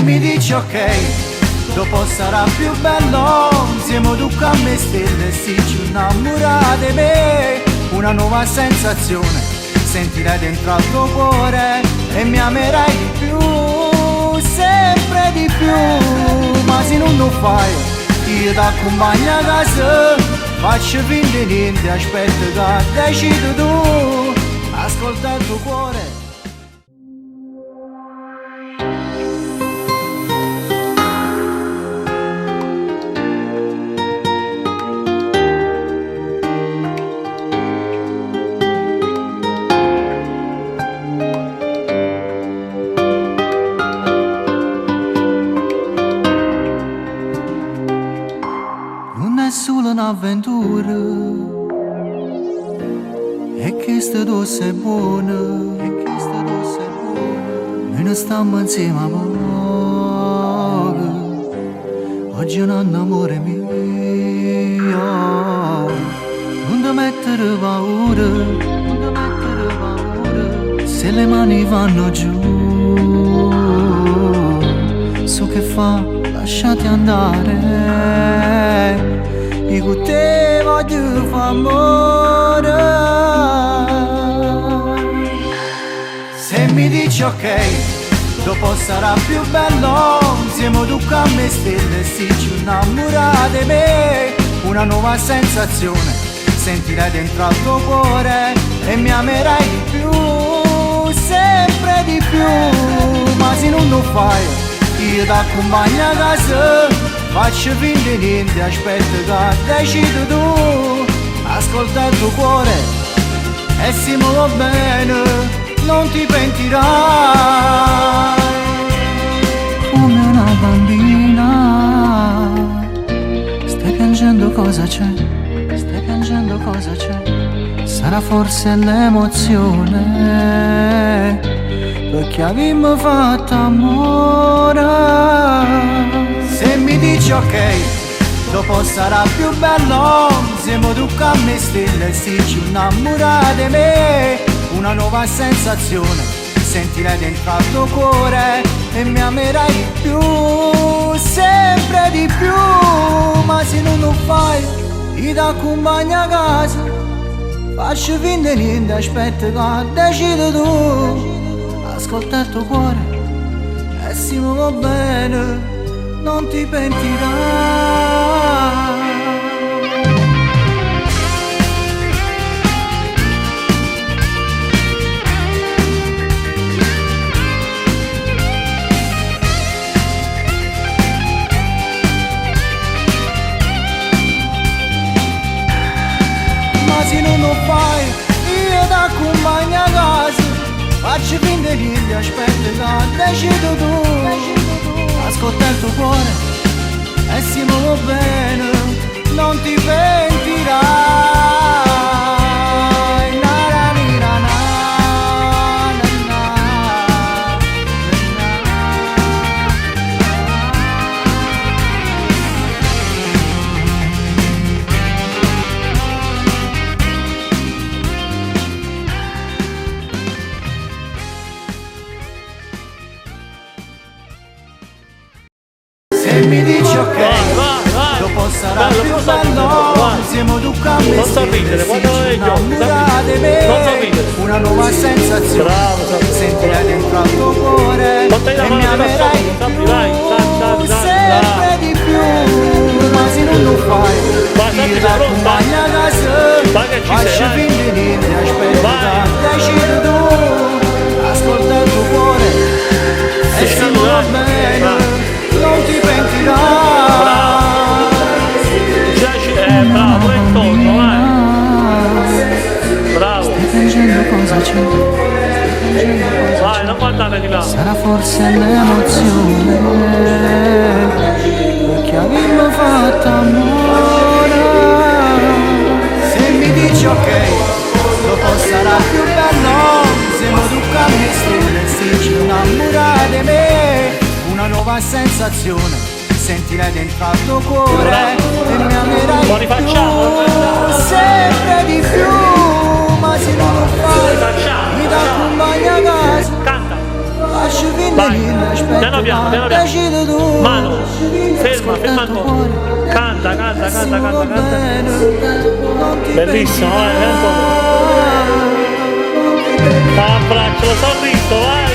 mi dici ok, dopo sarà più bello, insieme tu con me stelle, si ci innamora di me, una nuova sensazione, sentirai dentro al tuo cuore e mi amerai di più, sempre di più, ma se non lo fai, io ti accompagno a casa, faccio finta di niente, aspetto che decidi tu, ascolta il tuo cuore. È solo un'avventura e che sta doce è buona, noi non stiamo insieme a poco, oggi non è amore mio, non ti mettere paura, se le mani vanno giù, so che fa, lasciati andare. E con te voglio fare amore. Se mi dici ok, dopo sarà più bello, insieme tu con me stelle, si ci innamora di me, una nuova sensazione, sentirai dentro al tuo cuore e mi amerai di più, sempre di più, ma se non lo fai, io ti accompagno a casa, faccio finta di niente, aspetto che decidi tu, ascolta il tuo cuore e si muove bene, non ti pentirai. Come una bambina, stai piangendo cosa c'è? Stai piangendo cosa c'è? Sarà forse l'emozione, perché abbiamo fatto amore. Se mi dici ok, dopo sarà più bello, insieme tu con me stelle, si ci innamora di me, una nuova sensazione, sentirai dentro al tuo cuore e mi amerai di più, sempre di più, ma se non lo fai, io ti accompagno a casa, faccio finta di niente, aspetto che decidi tu, ascolta il tuo cuore e si muove bene, non ti pentirai. Ma se non lo fai, io ti accompagno a casa, faccio finta di niente, aspetto che decidi tu, ascolta il tuo cuore e si muove bene, non ti pentirai. Na na ni na na, na Se mi dici ok, dopo sarà più bello, insieme tu con me stelle, si ci innamora di me, una nuova sensazione, sentirai dentro al tuo cuore e mi amerai di più, sempre di più, ma se non lo fai, io ti accompagno a casa, faccio finta di niente, aspetta che decidi tu, ascolta il tuo cuore e si muove bene, non ti pentirai. Bravo, è tondo, vai. Bravo. Stai piangendo cosa c'è? Vai, non guardare di là. Sarà forse l'emozione, perché abbiamo fatto amore. Se mi dici ok, dopo sarà più bello, siamo tu con me stelle, si ci innamora di me, una nuova sensazione, sentirai dentro al tuo cuore e mi amerai di più, sempre di più, ma se non lo fai, mi ti accompagno a casa, lasci finire Vai, aspetta, piano piano, piano piano. decidi tu. Mano, ferma, ferma ancora. Canta, canta, canta, canta, canta. Bellissimo, vai, un po'. Abbraccio, sorriso, vai.